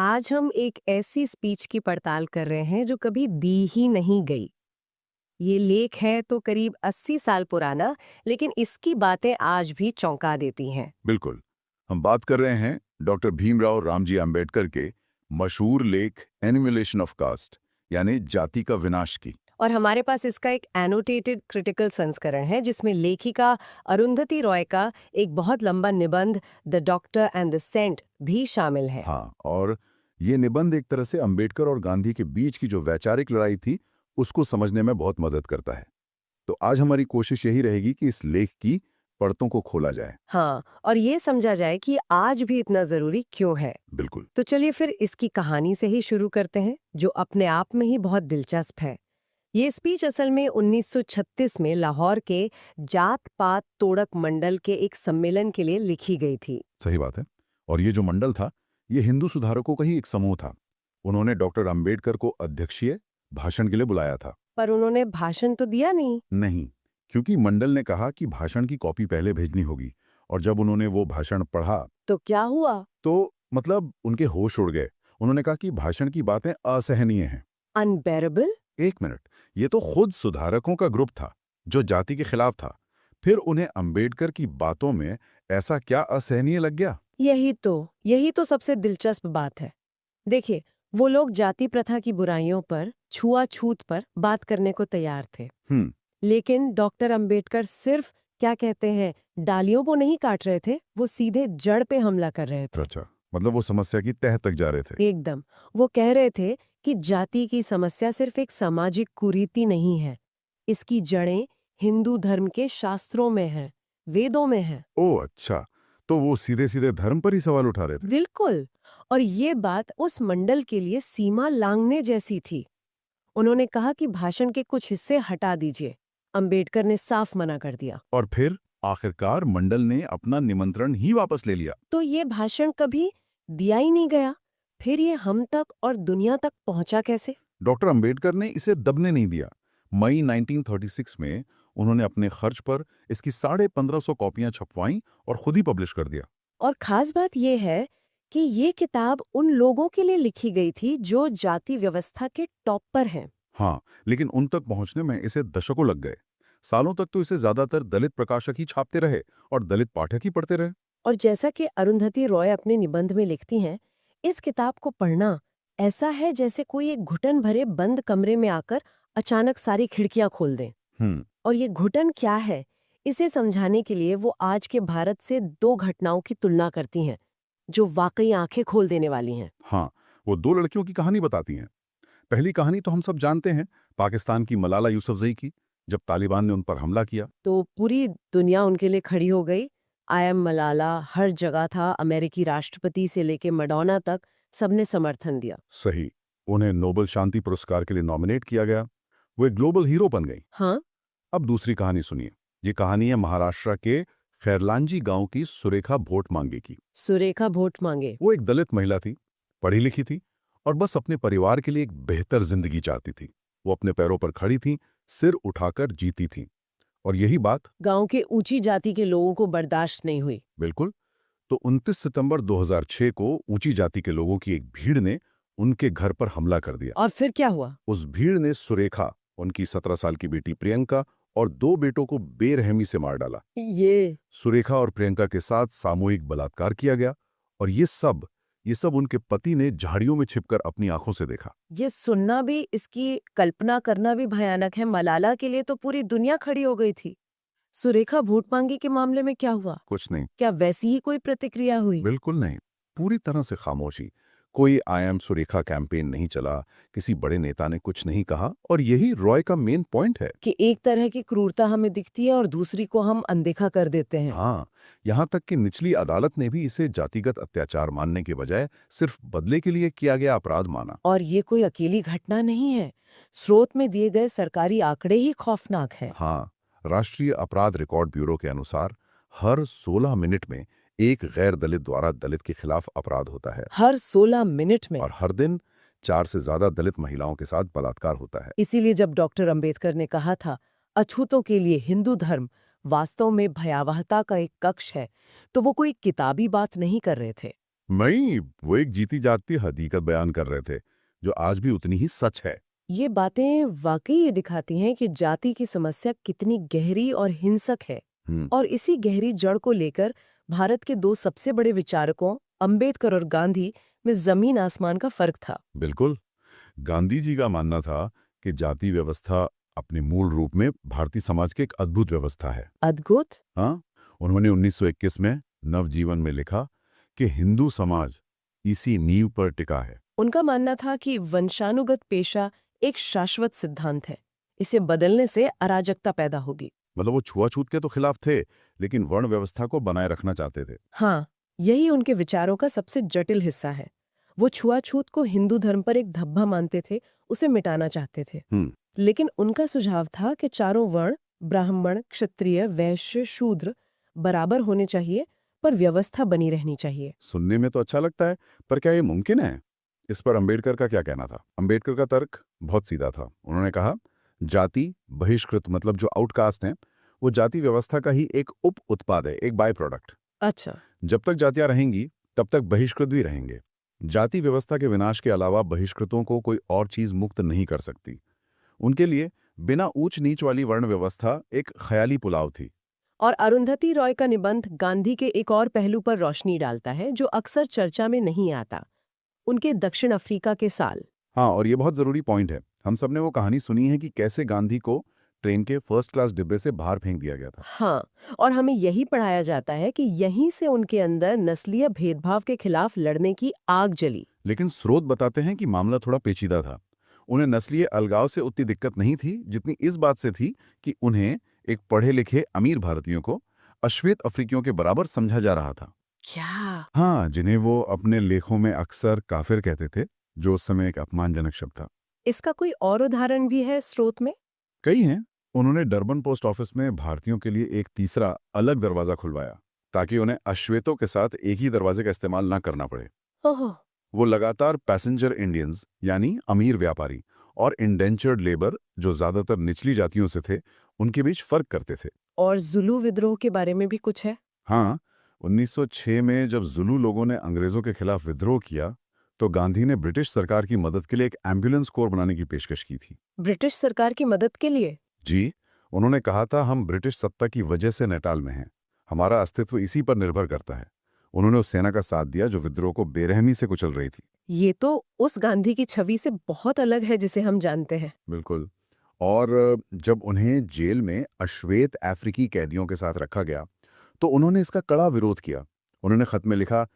आज हम एक ऐसी स्पीच की पड़ताल कर रहे हैं जो कभी दी ही नहीं गई। ये लेख है तो करीब 80 साल पुराना, लेकिन इसकी बातें आज भी चौंका देती हैं। बिल्कुल। हम बात कर रहे हैं डॉक्टर भीमराव रामजी आम्बेडकर के मशहूर लेख एनिमिलेशन ऑफ कास्ट यानी जाति का विनाश की। और हमारे पास इसका एक एनोटेटेड क्रिटिकल संस्करण है जिसमें लेखिका अरुंधति रॉय का एक बहुत लंबा निबंध the doctor and the saint भी शामिल है। हाँ, और ये निबंध एक तरह से अंबेडकर और गांधी के बीच की जो वैचारिक लड़ाई थी उसको समझने में बहुत मदद करता है। तो आज हमारी कोशिश यही रहेगी कि इस लेख की परतों को खोला जाए। हाँ, और ये समझा जाए कि आज भी इतना जरूरी क्यों है। बिल्कुल। तो चलिए फिर इसकी कहानी से ही शुरू करते हैं, जो अपने आप में ही बहुत दिलचस्प है। ये स्पीच असल में 1936 में लाहौर के जात पात तोड़क मंडल के एक सम्मेलन के लिए लिखी गई थी। सही बात है। और ये जो मंडल था, ये हिंदू सुधारकों का ही एक समूह था। उन्होंने डॉक्टर अंबेडकर को अध्यक्षीय भाषण के लिए बुलाया था। पर उन्होंने भाषण तो दिया नहीं। नहीं, क्योंकि मंडल ने कहा कि भाषण की कॉपी पहले भेजनी होगी। और जब उन्होंने वो भाषण पढ़ा तो क्या हुआ? तो मतलब उनके होश उड़ गए। उन्होंने कहा कि भाषण की बातें असहनीय हैं। अनबेरेबल? एक मिनट, ये तो खुद सुधारकों का ग्रुप था जो जाति के खिलाफ था। फिर उन्हें अंबेडकर की बातों में ऐसा क्या असहनीय लग गया? यही तो सबसे दिलचस्प बात है। देखिए, वो लोग जाति प्रथा की बुराइयों पर, छुआछूत पर बात करने को तैयार थे। हम्म। लेकिन डॉक्टर अंबेडकर सिर्फ, क्या कहते हैं, डालियों को नहीं काट रहे थे, वो सीधे जड़ पे हमला कर रहे थे। अच्छा, मतलब वो समस्या की तह तक जा रहे थे। एकदम। वो कह रहे थे कि जाति की समस्या सिर्फ एक सामाजिक कुरीति नहीं है। इसकी जड़ें हिंदू धर्म के शास्त्रों में हैं, वेदों में हैं। ओह अच्छा, तो वो सीधे सीधे धर्म पर ही सवाल उठा रहे थे। बिल्कुल। और ये बात उस मंडल के लिए सीमा लांघने जैसी थी। उन्होंने कहा कि भाषण के कुछ हिस्से हटा दीजिए। अंबेडकर ने साफ मना कर दिया। और फिर आखिरकार मंडल ने अपना निमंत्रण ही वापस ले लिया। तो ये भाषण कभी दिया ही नहीं गया। फिर ये हम तक और दुनिया तक पहुंचा कैसे? डॉक्टर अंबेडकर ने इसे दबने नहीं दिया। मई 1936 में उन्होंने अपने खर्च पर इसकी 1550 कॉपियां छपवाईं और खुद ही पब्लिश कर दिया। और खास बात यह है कि ये किताब उन लोगों के लिए लिखी गई थी जो जाति व्यवस्था के टॉप पर हैं। हाँ, लेकिन उन तक पहुंचने में इसे दशकों लग गए। सालों तक तो इसे ज्यादातर दलित प्रकाशक ही छापते रहे और दलित पाठक ही पढ़ते रहे। और जैसा कि अरुंधति रॉय अपने निबंध में लिखती हैं, इस किताब को पढ़ना ऐसा है जैसे कोई एक घुटन भरे बंद कमरे में आकर अचानक सारी खिड़कियां खोल दें। हम्म। और ये घुटन क्या है, इसे समझाने के लिए वो आज के भारत से दो घटनाओं की तुलना करती हैं, जो वाकई आंखें खोल देने वाली हैं। हाँ, वो दो लड़कियों की कहानी बताती हैं। पहली कहानी तो हम सब जानते हैं, पाकिस्तान की मलाला यूसुफजई की, जब तालिबान ने उन पर हमला किया। तो पूरी दुनिया उनके लिए खड़ी हो गई। आई एम मलाला हर जगह था, अमेरिकी राष्ट्रपति से लेके मडोना तक सबने समर्थन दिया। सही। उन्हें नोबेल शांति पुरस्कार के लिए नॉमिनेट किया गया। वो एक ग्लोबल हीरो बन गई। हाँ। अब दूसरी कहानी सुनिए। ये कहानी है महाराष्ट्र के खैरलांजी गांव की सुरेखा भोट मांगे की। सुरेखा भोट मांगे। वो एक दलित महिला थी, पढ़ी लिखी थी और बस अपने परिवार के लिए एक बेहतर जिंदगी चाहती थी। वो अपने पैरों पर खड़ी थी, सिर उठाकर जीती थी। और यही बात गांव के ऊंची जाति के लोगों को बर्दाश्त नहीं हुई। बिल्कुल। तो 29 सितंबर 2006 को ऊंची जाति के लोगों की एक भीड़ ने उनके घर पर हमला कर दिया। और फिर क्या हुआ? उस भीड़ ने सुरेखा, उनकी 17 साल की बेटी प्रियंका और दो बेटों को बेरहमी से मार डाला। ये सुरेखा और प्रियंका के साथ सामूहिक बलात्कार किया गया। और ये सब उनके पति ने झाड़ियों में छिपकर अपनी आंखों से देखा। ये सुनना भी, इसकी कल्पना करना भी भयानक है। मलाला के लिए तो पूरी दुनिया खड़ी हो गई थी। सुरेखा भोट मांगी के मामले में क्या हुआ? कुछ नहीं। क्या वैसी ही कोई प्रतिक्रिया हुई? बिल्कुल नहीं। पूरी तरह से खामोशी। कोई आई एम सुरेखा कैंपेन नहीं चला। किसी बड़े नेता ने कुछ नहीं कहा। और यही रॉय का मेन पॉइंट है। कि एक तरह की क्रूरता हमें दिखती है और दूसरी को हम अनदेखा कर देते हैं। हाँ, यहाँ तक कि निचली अदालत ने भी इसे जातिगत अत्याचार मानने के बजाय सिर्फ बदले के लिए किया गया अपराध माना। और ये कोई अकेली घटना नहीं है। स्रोत में दिए गए सरकारी आंकड़े ही खौफनाक है। हाँ, राष्ट्रीय अपराध रिकॉर्ड ब्यूरो के अनुसार हर 16 मिनट में एक गैर दलित द्वारा दलित के खिलाफ अपराध होता है। हर 16 मिनट में। और हर दिन 4 से ज्यादा दलित महिलाओं के साथ बलात्कार होता है। इसीलिए जब डॉक्टर अंबेडकर ने कहा था, अछूतों के लिए हिंदू धर्म वास्तव में भयावहता का एक कक्ष है, तो वो कोई किताबी बात नहीं कर रहे थे। नहीं, वो एक जीती जागती हकीकत बयान कर रहे थे जो आज भी उतनी ही सच है। ये बातें वाकई ये दिखाती हैं कि जाति की समस्या कितनी गहरी और हिंसक है। हम्म। और इसी गहरी जड़ को लेकर भारत के दो सबसे बड़े विचारकों अंबेडकर और गांधी में जमीन आसमान का फर्क था। बिल्कुल। गांधी जी का मानना था कि जाति व्यवस्था अपने मूल रूप में भारतीय समाज की एक अद्भुत व्यवस्था है। अद्भुत। हाँ, उन्होंने 1921 में नवजीवन में लिखा कि हिंदू समाज इसी नींव पर टिका है। उनका मानना था कि वंशानुगत पेशा एक शाश्वत सिद्धांत है, इसे बदलने से अराजकता पैदा होगी। मतलब वो छुआछूत के तो खिलाफ थे, लेकिन वर्ण व्यवस्था को बनाए रखना चाहते थे। हाँ, यही उनके विचारों का सबसे जटिल हिस्सा है। वो छुआछूत को हिंदू धर्म पर एक धब्बा मानते थे, उसे मिटाना चाहते थे। हम्म। लेकिन उनका सुझाव था कि चारों वर्ण ब्राह्मण, क्षत्रिय, वैश्य, शूद्र बराबर होने चाहिए, पर व्यवस्था बनी रहनी चाहिए। सुनने में तो अच्छा लगता है, पर क्या ये मुमकिन है? इस पर अंबेडकर का क्या कहना था? अंबेडकर का तर्क बहुत सीधा था। उन्होंने कहा, जाति बहिष्कृत मतलब जो आउटकास्ट हैं, वो जाति व्यवस्था का ही एक उप उत्पाद है, एक बाय प्रोडक्ट। अच्छा। जब तक जातियां रहेंगी, तब तक बहिष्कृत भी रहेंगे। जाति व्यवस्था के विनाश के अलावा बहिष्कृतों को कोई और चीज मुक्त नहीं कर सकती। उनके लिए बिना ऊंच नीच वाली वर्ण व्यवस्था एक ख्याली पुलाव थी। और अरुंधति रॉय का निबंध गांधी के एक और पहलू पर रोशनी डालता है जो अक्सर चर्चा में नहीं आता, उनके दक्षिण अफ्रीका के साल। हाँ, और ये बहुत जरूरी पॉइंट है। हम सबने वो कहानी सुनी है कि कैसे गांधी को ट्रेन के फर्स्ट क्लास डिब्बे से बाहर फेंक दिया गया था। हाँ, और हमें यही पढ़ाया जाता है कि यहीं से उनके अंदर नस्लीय भेदभाव के खिलाफ लड़ने की आग जली। लेकिन स्रोत बताते हैं कि मामला थोड़ा पेचीदा था। उन्हें नस्लीय अलगाव से उतनी दिक्कत नहीं थी जितनी इस बात से थी कि उन्हें एक पढ़े लिखे अमीर भारतीयों को अश्वेत अफ्रीकियों के बराबर समझा जा रहा था। क्या? हाँ, जिन्हें वो अपने लेखों में अक्सर काफिर कहते थे, जो उस समय एक अपमानजनक शब्द था। इसका कोई और उदाहरण भी है स्रोत में? कई हैं। उन्होंने डरबन पोस्ट ऑफिस में भारतीयों के लिए एक तीसरा अलग दरवाजा खुलवाया, ताकि उन्हें अश्वेतों के साथ एक ही दरवाजे का इस्तेमाल ना करना पड़े। ओह। वो लगातार पैसेंजर इंडियंस यानी अमीर व्यापारी और इंडेंचर्ड लेबर जो ज्यादातर निचली जातियों से थे, उनके बीच फर्क करते थे। और जुलू विद्रोह के बारे में भी कुछ है? हाँ, 1906 में जब जुलू लोगों ने अंग्रेजों के खिलाफ विद्रोह किया, तो गांधी ने ब्रिटिश सरकार की मदद के लिए एक एम्बुलेंस कोर बनाने की पेशकश की थी। ब्रिटिश सरकार की मदद के लिए? जी, उन्होंने कहा था, हम ब्रिटिश सत्ता की वजह से नेटाल में हैं। हमारा अस्तित्व इसी पर निर्भर करता है। उन्होंने उस सेना का साथ दिया जो विद्रोह को बेरहमी से कुचल रही थी। ये तो उस गांधी की छवि से बहुत अलग है जिसे हम जानते हैं। बिल्कुल। और जब उन्हें जेल में अश्वेत अफ्रीकी कैदियों के साथ रखा गया, तो उन्होंने इसका कड़ा विरोध किया। उन्होंने खत में लिखा,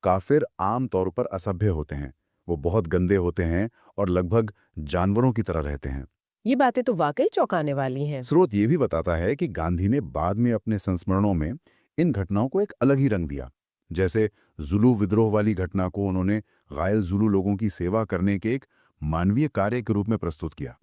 काफिर आम तौर पर असभ्य होते हैं, वो बहुत गंदे होते हैं और लगभग जानवरों की तरह रहते हैं। ये बातें तो वाकई चौंकाने वाली हैं। स्रोत ये भी बताता है कि गांधी ने बाद में अपने संस्मरणों में इन घटनाओं को एक अलग ही रंग दिया। जैसे जुलू विद्रोह वाली घटना को उन्होंने घायल जुलू लोगों की सेवा करने के एक मानवीय कार्य के रूप में प्रस्तुत किया।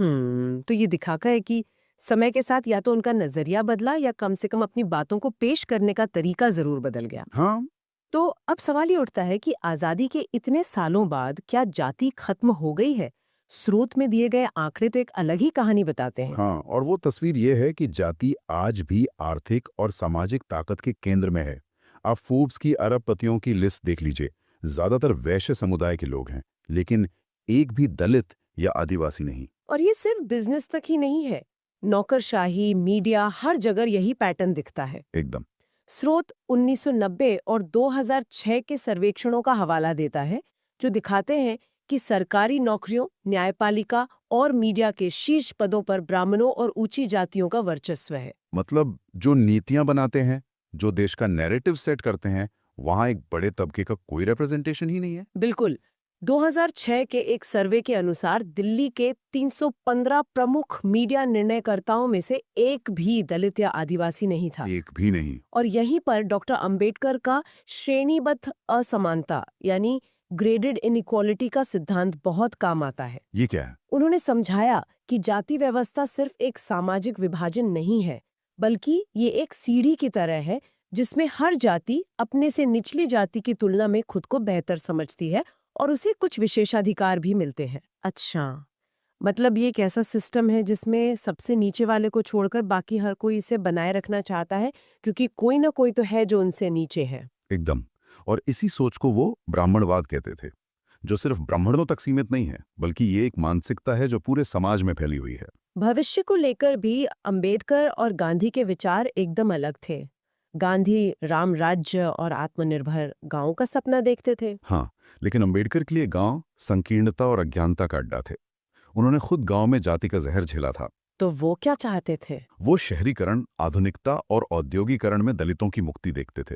तो ये दिखाता है कि समय के साथ या तो उनका नजरिया बदला या कम से कम अपनी बातों को पेश करने का तरीका जरूर बदल गया। हाँ। तो अब सवाल ये उठता है कि आजादी के इतने सालों बाद क्या जाति खत्म हो गई है? स्रोत में दिए गए आंकड़े तो एक अलग ही कहानी बताते हैं। हाँ, और वो तस्वीर ये है कि जाति आज भी आर्थिक और सामाजिक ताकत के केंद्र में है। आप फोर्ब्स की अरबपतियों की लिस्ट देख लीजिए, ज्यादातर वैश्य समुदाय के लोग हैं, लेकिन एक भी दलित या आदिवासी नहीं। और ये सिर्फ बिजनेस तक ही नहीं है। नौकरशाही, मीडिया, हर जगह यही पैटर्न दिखता है। एकदम। स्रोत 1990 और 2006 के सर्वेक्षणों का हवाला देता है, जो दिखाते हैं कि सरकारी नौकरियों, न्यायपालिका और मीडिया के शीर्ष पदों पर ब्राह्मणों और ऊंची जातियों का वर्चस्व है। मतलब जो नीतियां बनाते हैं, जो देश का नैरेटिव सेट करते हैं, वहां एक बड़े तबके का कोई रिप्रेजेंटेशन ही नहीं है। बिल्कुल। 2006 के एक सर्वे के अनुसार दिल्ली के 315 प्रमुख मीडिया निर्णयकर्ताओं में से एक भी दलित या आदिवासी नहीं था। एक भी नहीं। और यहीं पर डॉक्टर अंबेडकर का श्रेणीबद्ध असमानता यानी ग्रेडेड इनइक्वालिटी का सिद्धांत बहुत काम आता है। ये क्या है? उन्होंने समझाया कि जाति व्यवस्था सिर्फ एक सामाजिक विभाजन नहीं है, बल्कि ये एक सीढ़ी की तरह है जिसमें हर जाति अपने से निचली जाति की तुलना में खुद को बेहतर समझती है और उसे कुछ विशेषाधिकार भी मिलते हैं। अच्छा, मतलब ये एक ऐसा सिस्टम है जिसमें सबसे नीचे वाले को छोड़कर बाकी हर कोई इसे बनाए रखना चाहता है, क्योंकि कोई ना कोई तो है जो उनसे नीचे है। एकदम। और इसी सोच को वो ब्राह्मणवाद कहते थे, जो सिर्फ ब्राह्मणों तक सीमित नहीं है, बल्कि ये एक मानसिकता है जो पूरे समाज में फैली हुई है। भविष्य को लेकर भी अंबेडकर और गांधी के विचार एकदम अलग थे। गांधी राम राज्य और आत्मनिर्भर गांव का सपना देखते थे। हाँ, लेकिन अंबेडकर के लिए गांव संकीर्णता और अज्ञानता का अड्डा थे। उन्होंने खुद गांव में जाति का जहर झेला था। तो वो क्या चाहते थे? वो शहरीकरण, आधुनिकता और औद्योगिकरण में दलितों की मुक्ति देखते थे।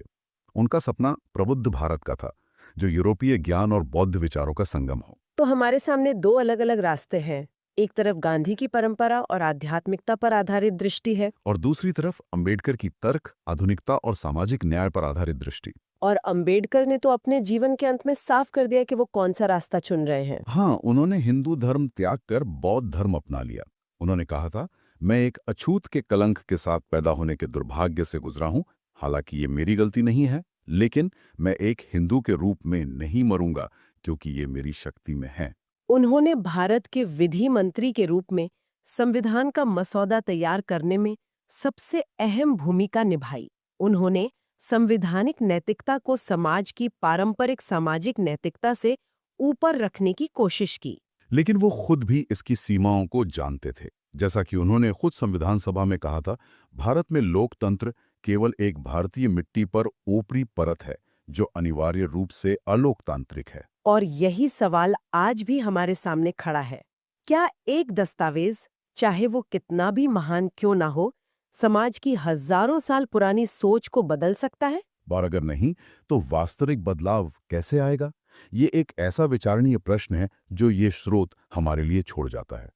उनका सपना प्रबुद्ध भारत का था, जो यूरोपीय ज्ञान और बौद्ध विचारों का संगम हो। तो हमारे सामने दो अलग-अलग रास्ते हैं। एक तरफ गांधी की परंपरा और आध्यात्मिकता पर आधारित दृष्टि है, और दूसरी तरफ अंबेडकर की तर्क, आधुनिकता और सामाजिक न्याय पर आधारित दृष्टि। और अंबेडकर ने तो अपने जीवन के अंत में साफ कर दिया कि वो कौन सा रास्ता चुन रहे हैं। हाँ, उन्होंने हिंदू धर्म त्याग कर बौद्ध धर्म अपना लिया। उन्होंने कहा था, मैं एक अछूत के कलंक के साथ पैदा होने के दुर्भाग्य से गुजरा हूं। हालांकि ये मेरी गलती नहीं है, लेकिन मैं एक हिंदू के रूप में नहीं मरूंगा, क्योंकि ये मेरी शक्ति में है। उन्होंने भारत के विधि मंत्री के रूप में संविधान का मसौदा तैयार करने में सबसे अहम भूमिका निभाई। उन्होंने संवैधानिक नैतिकता को समाज की पारंपरिक सामाजिक नैतिकता से ऊपर रखने की कोशिश की। लेकिन वो खुद भी इसकी सीमाओं को जानते थे। जैसा कि उन्होंने खुद संविधान सभा में कहा था, भारत में लोकतंत्र केवल एक भारतीय मिट्टी पर ओपरी परत है, जो अनिवार्य रूप से अलोकतांत्रिक है। और यही सवाल आज भी हमारे सामने खड़ा है। क्या एक दस्तावेज, चाहे वो कितना भी महान क्यों ना हो, समाज की हजारों साल पुरानी सोच को बदल सकता है? और अगर नहीं, तो वास्तविक बदलाव कैसे आएगा? ये एक ऐसा विचारणीय प्रश्न है जो ये स्रोत हमारे लिए छोड़ जाता है।